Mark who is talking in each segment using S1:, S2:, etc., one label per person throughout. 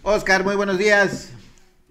S1: Oscar, muy buenos días.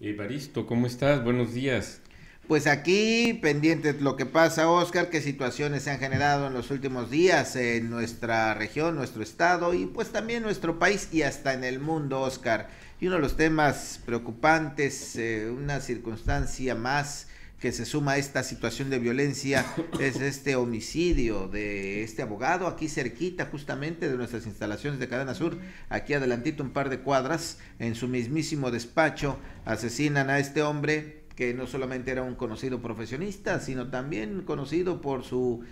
S2: Evaristo, ¿cómo estás? Buenos días.
S1: Pues aquí pendientes de lo que pasa, Oscar, qué situaciones se han generado en los últimos días en nuestra región, nuestro estado y pues también nuestro país y hasta en el mundo, Oscar. Y uno de los temas preocupantes, una circunstancia más que se suma a esta situación de violencia es este homicidio de este abogado aquí cerquita justamente de nuestras instalaciones de Cadena Sur, aquí adelantito un par de cuadras, en su mismísimo despacho asesinan a este hombre que no solamente era un conocido profesionista, sino también conocido por su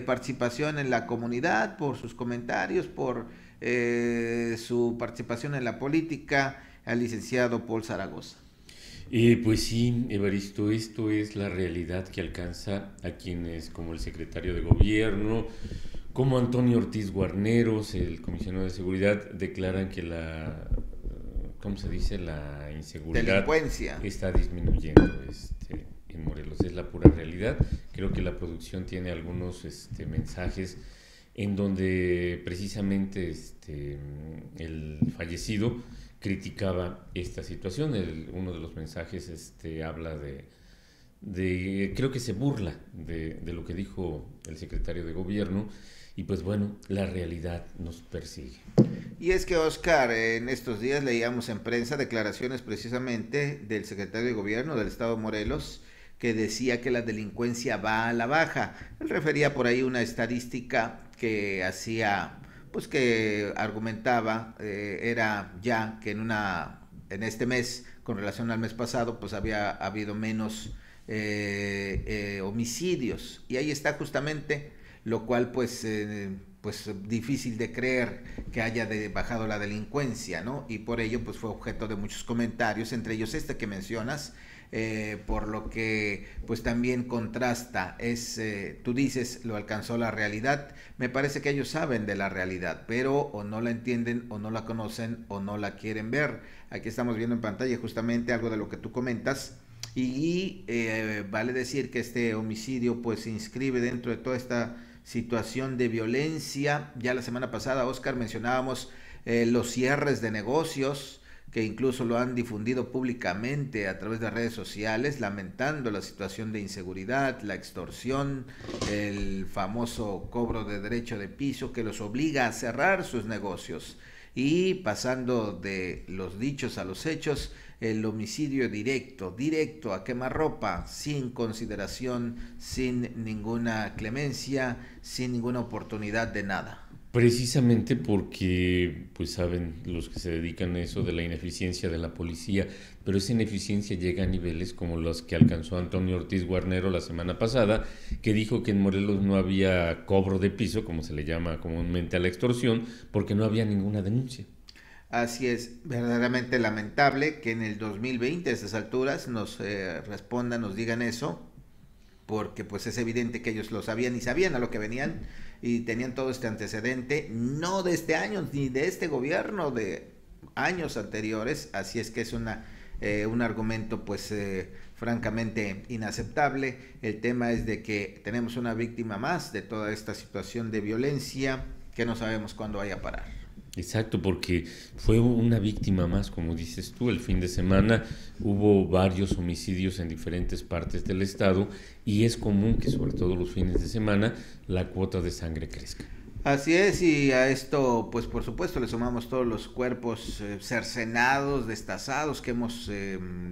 S1: participación en la comunidad, por sus comentarios, por su participación en la política, al licenciado Paul Zaragoza.
S2: Pues sí, Evaristo, esto es la realidad que alcanza a quienes, como el secretario de Gobierno, como Antonio Ortiz Guarneros, el comisionado de Seguridad, declaran que ¿cómo se dice? La inseguridad
S1: Delincuencia.
S2: está disminuyendo en Morelos. Es la pura realidad. Creo que la producción tiene algunos mensajes en donde precisamente el fallecido criticaba esta situación. Uno de los mensajes habla creo que se burla de lo que dijo el secretario de Gobierno, y pues bueno, la realidad nos persigue.
S1: Y es que, Oscar, en estos días leíamos en prensa declaraciones precisamente del secretario de Gobierno del Estado de Morelos que decía que la delincuencia va a la baja. Él refería por ahí una estadística que hacía, pues que argumentaba, era ya que en este mes, con relación al mes pasado, pues había habido menos homicidios. Y ahí está justamente, lo cual pues difícil de creer que haya bajado la delincuencia, ¿no? Y por ello pues fue objeto de muchos comentarios, entre ellos este que mencionas, por lo que pues también contrasta, tú dices, lo alcanzó la realidad. Me parece que ellos saben de la realidad, pero o no la entienden, o no la conocen, o no la quieren ver. Aquí estamos viendo en pantalla justamente algo de lo que tú comentas, y vale decir que este homicidio pues se inscribe dentro de toda esta situación de violencia. Ya la semana pasada, Oscar, mencionábamos los cierres de negocios, que incluso lo han difundido públicamente a través de redes sociales, lamentando la situación de inseguridad, la extorsión, el famoso cobro de derecho de piso que los obliga a cerrar sus negocios. Y pasando de los dichos a los hechos, el homicidio directo a quemarropa, sin consideración, sin ninguna clemencia, sin ninguna oportunidad de nada.
S2: Precisamente porque, pues saben los que se dedican a eso de la ineficiencia de la policía, pero esa ineficiencia llega a niveles como los que alcanzó Antonio Ortiz Guarnero la semana pasada, que dijo que en Morelos no había cobro de piso, como se le llama comúnmente a la extorsión, porque no había ninguna denuncia.
S1: Así es, verdaderamente lamentable que en el 2020 a estas alturas nos respondan, nos digan eso, porque pues es evidente que ellos lo sabían y sabían a lo que venían y tenían todo este antecedente, no de este año ni de este gobierno, de años anteriores. Así es que es un argumento pues francamente inaceptable. El tema es de que tenemos una víctima más de toda esta situación de violencia que no sabemos cuándo vaya a parar.
S2: Exacto, porque fue una víctima más, como dices tú. El fin de semana hubo varios homicidios en diferentes partes del estado, y es común que sobre todo los fines de semana la cuota de sangre crezca.
S1: Así es, y a esto, pues por supuesto, le sumamos todos los cuerpos cercenados, destazados, que hemos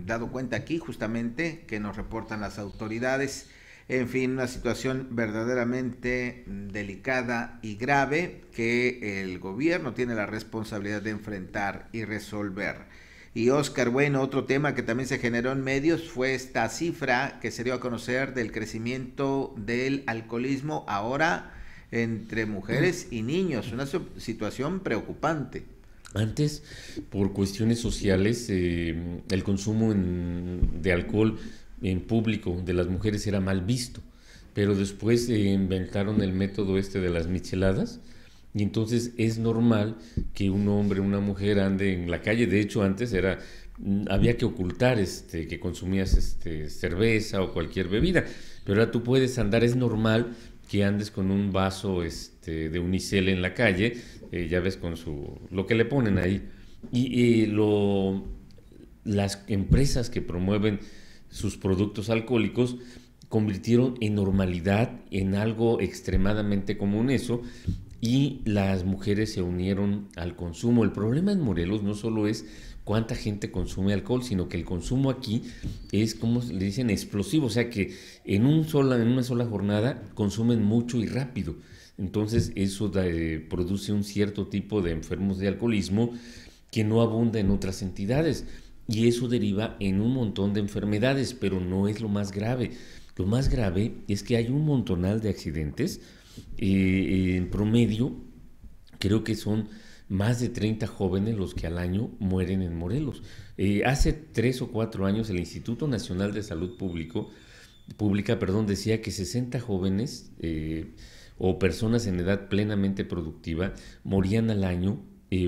S1: dado cuenta aquí, justamente, que nos reportan las autoridades. En fin, una situación verdaderamente delicada y grave que el gobierno tiene la responsabilidad de enfrentar y resolver. Y Oscar, bueno, otro tema que también se generó en medios fue esta cifra que se dio a conocer del crecimiento del alcoholismo ahora entre mujeres y niños, una situación preocupante.
S2: Antes, por cuestiones sociales, el consumo de alcohol en público de las mujeres era mal visto, pero después inventaron el método de las micheladas, y entonces es normal que un hombre o una mujer ande en la calle. De hecho, antes había que ocultar que consumías cerveza o cualquier bebida, pero ahora tú puedes andar. Es normal que andes con un vaso de unicel en la calle, ya ves, con lo que le ponen ahí. Y las empresas que promueven sus productos alcohólicos convirtieron en normalidad, en algo extremadamente común eso, y las mujeres se unieron al consumo. El problema en Morelos no solo es cuánta gente consume alcohol, sino que el consumo aquí es, como le dicen, explosivo, o sea que en una sola jornada consumen mucho y rápido. Entonces eso produce un cierto tipo de enfermos de alcoholismo que no abunda en otras entidades, y eso deriva en un montón de enfermedades, pero no es lo más grave. Lo más grave es que hay un montonal de accidentes, en promedio creo que son más de 30 jóvenes los que al año mueren en Morelos. Hace 3 o 4 años el Instituto Nacional de Salud Pública decía que 60 jóvenes o personas en edad plenamente productiva morían al año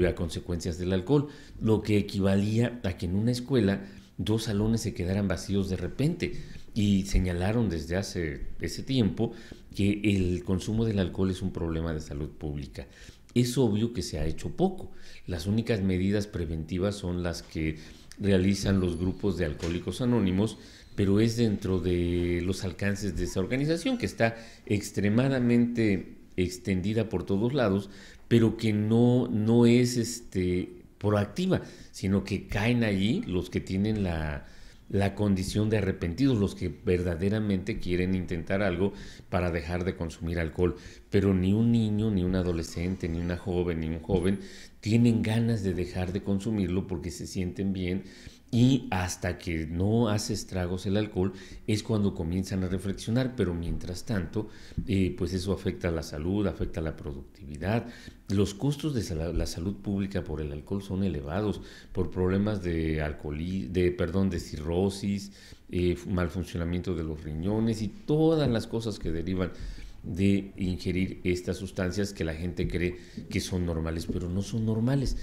S2: a consecuencias del alcohol, lo que equivalía a que en una escuela 2 salones se quedaran vacíos de repente. Y señalaron desde hace ese tiempo que el consumo del alcohol es un problema de salud pública. Es obvio que se ha hecho poco. Las únicas medidas preventivas son las que realizan los grupos de Alcohólicos Anónimos, pero es dentro de los alcances de esa organización, que está extremadamente extendida por todos lados, pero que no es proactiva, sino que caen allí los que tienen la condición de arrepentidos, los que verdaderamente quieren intentar algo para dejar de consumir alcohol. Pero ni un niño, ni un adolescente, ni una joven, ni un joven tienen ganas de dejar de consumirlo porque se sienten bien, y hasta que no hace estragos el alcohol es cuando comienzan a reflexionar. Pero mientras tanto, pues eso afecta a la salud, afecta a la productividad. Los costos de la salud pública por el alcohol son elevados, por problemas de cirrosis, mal funcionamiento de los riñones y todas las cosas que derivan de ingerir estas sustancias que la gente cree que son normales, pero no son normales.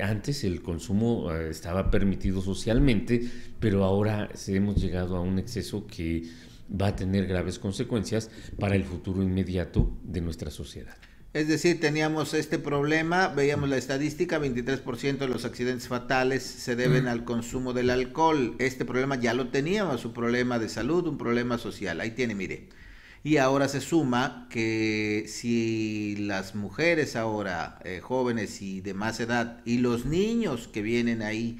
S2: Antes el consumo estaba permitido socialmente, pero ahora hemos llegado a un exceso que va a tener graves consecuencias para el futuro inmediato de nuestra sociedad.
S1: Es decir, teníamos este problema, veíamos la estadística, 23% de los accidentes fatales se deben al consumo del alcohol. Este problema ya lo teníamos, un problema de salud, un problema social. Ahí tiene, mire. Y ahora se suma que si las mujeres ahora, jóvenes y de más edad, y los niños que vienen ahí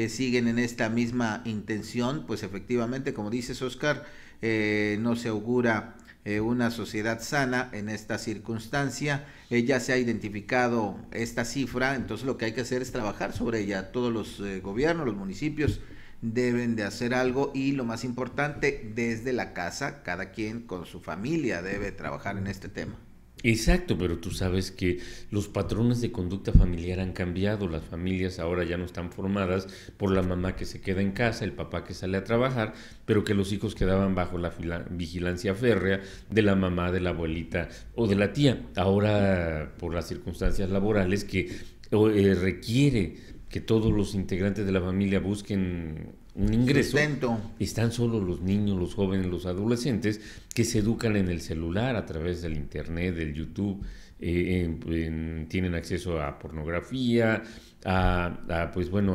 S1: siguen en esta misma intención, pues efectivamente, como dices, Oscar, no se augura una sociedad sana en esta circunstancia. Ya se ha identificado esta cifra, entonces lo que hay que hacer es trabajar sobre ella. Todos los gobiernos, los municipios deben de hacer algo, y lo más importante, desde la casa, cada quien con su familia debe trabajar en este tema.
S2: Exacto, pero tú sabes que los patrones de conducta familiar han cambiado. Las familias ahora ya no están formadas por la mamá que se queda en casa, el papá que sale a trabajar, pero que los hijos quedaban bajo la vigilancia férrea de la mamá, de la abuelita o de la tía. Ahora, por las circunstancias laborales que requiere que todos los integrantes de la familia busquen un ingreso,
S1: sustento,
S2: están solo los niños, los jóvenes, los adolescentes, que se educan en el celular a través del internet, del YouTube, tienen acceso a pornografía, a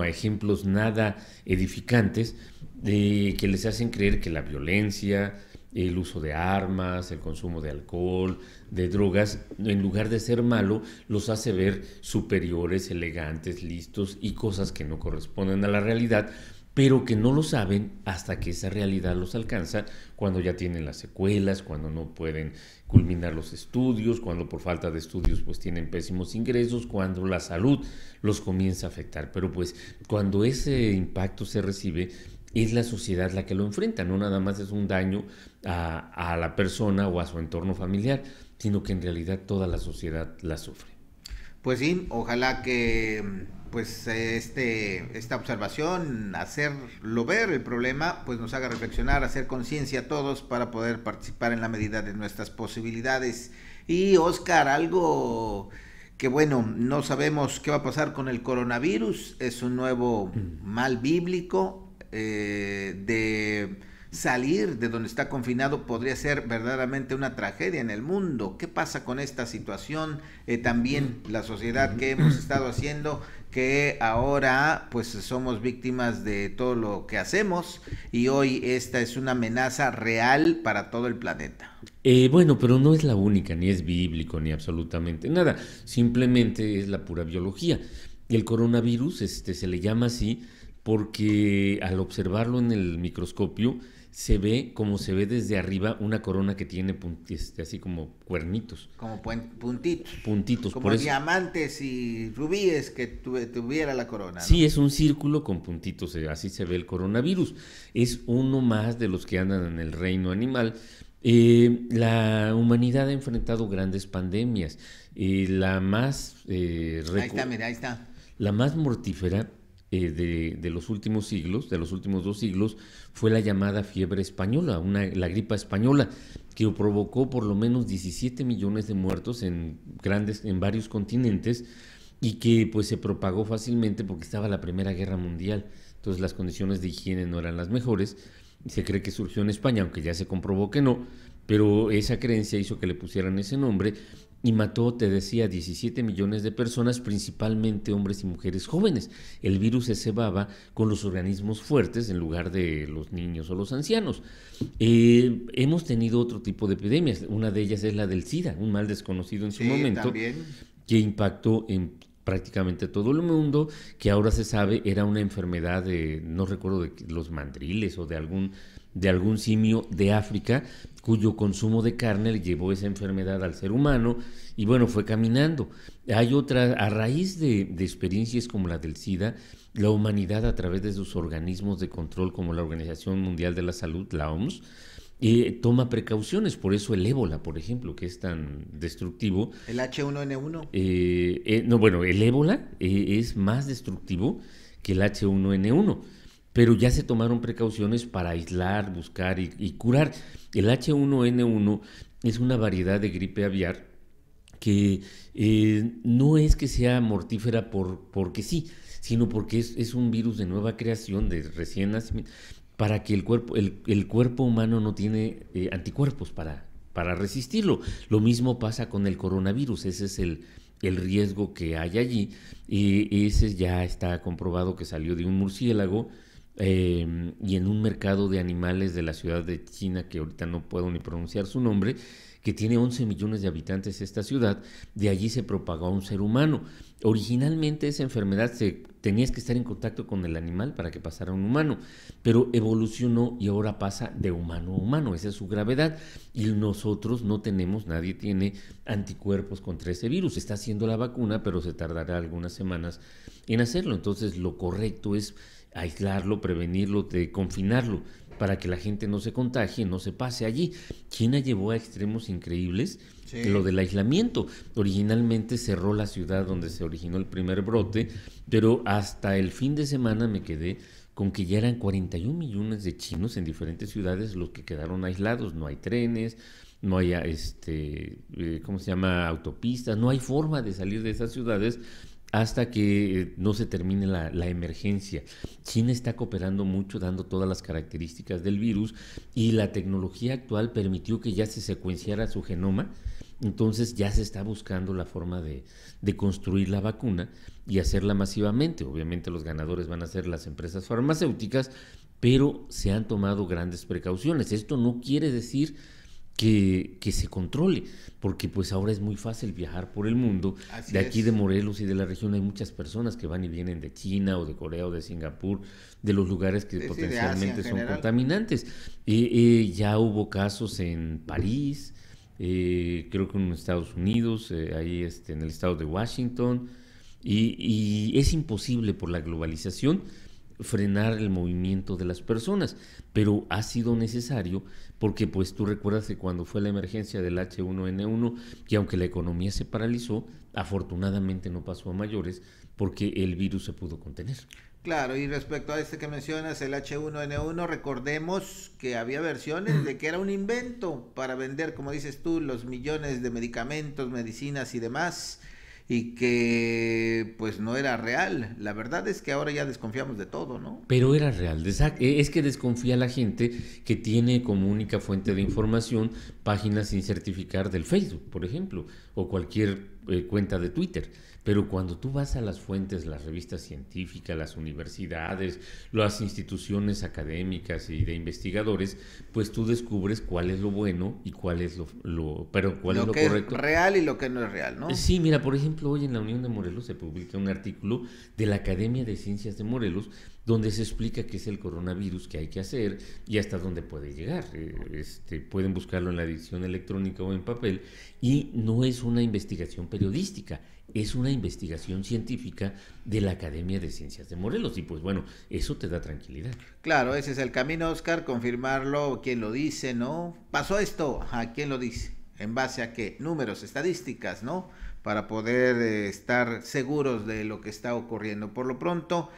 S2: ejemplos nada edificantes que les hacen creer que la violencia, el uso de armas, el consumo de alcohol, de drogas, en lugar de ser malo, los hace ver superiores, elegantes, listos, y cosas que no corresponden a la realidad, pero que no lo saben hasta que esa realidad los alcanza, cuando ya tienen las secuelas, cuando no pueden culminar los estudios, cuando por falta de estudios pues tienen pésimos ingresos, cuando la salud los comienza a afectar. Pero pues cuando ese impacto se recibe, es la sociedad la que lo enfrenta. No nada más es un daño a la persona o a su entorno familiar, sino que en realidad toda la sociedad la sufre.
S1: Pues sí, ojalá que pues esta observación, hacerlo ver el problema, pues nos haga reflexionar, hacer conciencia a todos para poder participar en la medida de nuestras posibilidades. Y Oscar, algo que bueno, no sabemos qué va a pasar con el coronavirus, es un nuevo mal bíblico. De salir de donde está confinado podría ser verdaderamente una tragedia en el mundo. ¿Qué pasa con esta situación? También la sociedad que hemos estado haciendo, que ahora pues somos víctimas de todo lo que hacemos y hoy esta es una amenaza real para todo el planeta.
S2: Bueno, pero no es la única, ni es bíblico, ni absolutamente nada. Simplemente es la pura biología. El coronavirus, se le llama así porque al observarlo en el microscopio se ve como se ve desde arriba una corona que tiene así como cuernitos,
S1: Como puntitos,
S2: puntitos.
S1: como
S2: Por eso,
S1: diamantes y rubíes que tuviera la corona,
S2: sí,
S1: ¿no?
S2: es un círculo con puntitos, así se ve el coronavirus. Es uno más de los que andan en el reino animal. La humanidad ha enfrentado grandes pandemias. La más
S1: Ahí está, mira, ahí está.
S2: La más mortífera de los últimos siglos, de los últimos 2 siglos, fue la llamada fiebre española, la gripa española, que provocó por lo menos 17 millones de muertos en varios continentes y que pues se propagó fácilmente porque estaba la Primera Guerra Mundial. Entonces las condiciones de higiene no eran las mejores. Se cree que surgió en España, aunque ya se comprobó que no, pero esa creencia hizo que le pusieran ese nombre y mató, te decía, 17 millones de personas, principalmente hombres y mujeres jóvenes. El virus se cebaba con los organismos fuertes en lugar de los niños o los ancianos. Hemos tenido otro tipo de epidemias, una de ellas es la del SIDA, un mal desconocido en su
S1: Sí,
S2: momento,
S1: también.
S2: que impactó en prácticamente todo el mundo, que ahora se sabe era una enfermedad de, no recuerdo, de los mandriles o de algún simio de África, cuyo consumo de carne le llevó esa enfermedad al ser humano y bueno, fue caminando. Hay otra, a raíz de experiencias como la del SIDA, la humanidad a través de sus organismos de control como la Organización Mundial de la Salud, la OMS, toma precauciones. Por eso el ébola, por ejemplo, que es tan destructivo.
S1: El H1N1.
S2: No, bueno, el ébola es más destructivo que el H1N1, pero ya se tomaron precauciones para aislar, buscar y curar. El H1N1 es una variedad de gripe aviar que no es que sea mortífera porque sí, sino porque es un virus de nueva creación, de recién nacimiento, para que el cuerpo humano no tiene anticuerpos para resistirlo. Lo mismo pasa con el coronavirus, ese es el riesgo que hay allí, y ese ya está comprobado que salió de un murciélago y en un mercado de animales de la ciudad de China, que ahorita no puedo ni pronunciar su nombre, que tiene 11 millones de habitantes esta ciudad, de allí se propagó a un ser humano. Originalmente esa enfermedad tenías que estar en contacto con el animal para que pasara a un humano, pero evolucionó y ahora pasa de humano a humano, esa es su gravedad, y nosotros no tenemos, nadie tiene anticuerpos contra ese virus. Está haciendo la vacuna, pero se tardará algunas semanas en hacerlo. Entonces lo correcto es aislarlo, prevenirlo, confinarlo, para que la gente no se contagie, no se pase allí. China llevó a extremos increíbles lo del aislamiento. Originalmente cerró la ciudad donde se originó el primer brote, pero hasta el fin de semana me quedé con que ya eran 41 millones de chinos en diferentes ciudades los que quedaron aislados. No hay trenes, no hay ¿cómo se llama? Autopistas, no hay forma de salir de esas ciudades hasta que no se termine la emergencia. China está cooperando mucho, dando todas las características del virus, y la tecnología actual permitió que ya se secuenciara su genoma. Entonces ya se está buscando la forma de construir la vacuna y hacerla masivamente. Obviamente los ganadores van a ser las empresas farmacéuticas, pero se han tomado grandes precauciones. Esto no quiere decir que se controle, porque pues ahora es muy fácil viajar por el mundo.
S1: Así
S2: de aquí
S1: es.
S2: de Morelos y de la región hay muchas personas que van y vienen de China o de Corea o de Singapur, de los lugares que
S1: Sí,
S2: potencialmente
S1: de Asia en
S2: son
S1: general.
S2: contaminantes. Ya hubo casos en París, creo que en Estados Unidos, ahí en el estado de Washington, y es imposible por la globalización frenar el movimiento de las personas, pero ha sido necesario porque pues tú recuerdas que cuando fue la emergencia del H1N1, que aunque la economía se paralizó, afortunadamente no pasó a mayores porque el virus se pudo contener.
S1: Claro, y respecto a este que mencionas, el H1N1, recordemos que había versiones de que era un invento para vender, como dices tú, los millones de medicamentos, medicinas y demás, y que pues no era real. La verdad es que ahora ya desconfiamos de todo, ¿no?
S2: Pero era real. Es que desconfía la gente que tiene como única fuente de información páginas sin certificar del Facebook, por ejemplo, o cualquier cuenta de Twitter. Pero cuando tú vas a las fuentes, las revistas científicas, las universidades, las instituciones académicas y de investigadores, pues tú descubres cuál es lo bueno y cuál es cuál es lo
S1: que
S2: correcto.
S1: Es real y lo que no es real, ¿no?
S2: Sí, mira, por ejemplo, hoy en la Unión de Morelos se publica un artículo de la Academia de Ciencias de Morelos donde se explica qué es el coronavirus, qué hay que hacer y hasta dónde puede llegar. Pueden buscarlo en la edición electrónica o en papel, y no es una investigación periodística, es una investigación científica de la Academia de Ciencias de Morelos, y pues bueno, eso te da tranquilidad.
S1: Claro, ese es el camino, Oscar, confirmarlo, quién lo dice, ¿no? Pasó esto, ¿a quién lo dice? ¿En base a qué? Números, estadísticas, ¿no? Para poder estar seguros de lo que está ocurriendo. Por lo pronto,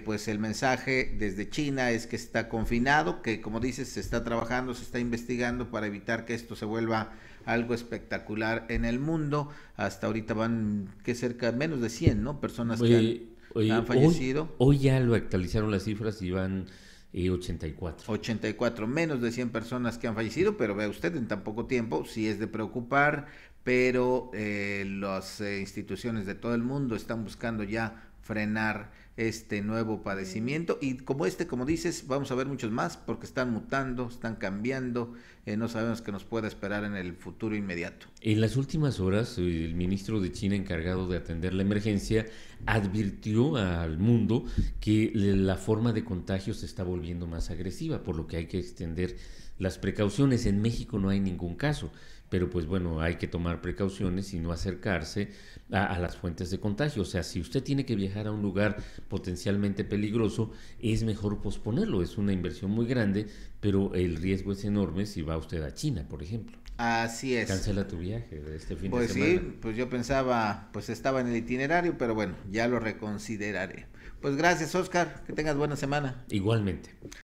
S1: pues el mensaje desde China es que está confinado, que como dices, se está trabajando, se está investigando para evitar que esto se vuelva algo espectacular en el mundo. Hasta ahorita van, que cerca, menos de 100, ¿no? Personas que han fallecido.
S2: Hoy ya lo actualizaron las cifras y van 84.
S1: 84, menos de 100 personas que han fallecido, pero vea usted, en tan poco tiempo, sí es de preocupar, pero las instituciones de todo el mundo están buscando ya frenar este nuevo padecimiento, y como dices, vamos a ver muchos más porque están mutando, están cambiando, no sabemos qué nos puede esperar en el futuro inmediato.
S2: En las últimas horas, el ministro de China encargado de atender la emergencia advirtió al mundo que la forma de contagio se está volviendo más agresiva, por lo que hay que extender las precauciones. En México no hay ningún caso, pero pues bueno, hay que tomar precauciones y no acercarse a las fuentes de contagio. O sea, si usted tiene que viajar a un lugar potencialmente peligroso, es mejor posponerlo. Es una inversión muy grande, pero el riesgo es enorme si va usted a China, por ejemplo.
S1: Así es.
S2: Cancela tu viaje de este fin
S1: de
S2: semana.
S1: Pues sí, pues yo pensaba, pues estaba en el itinerario, pero bueno, ya lo reconsideraré. Pues gracias, Oscar, que tengas buena semana.
S2: Igualmente.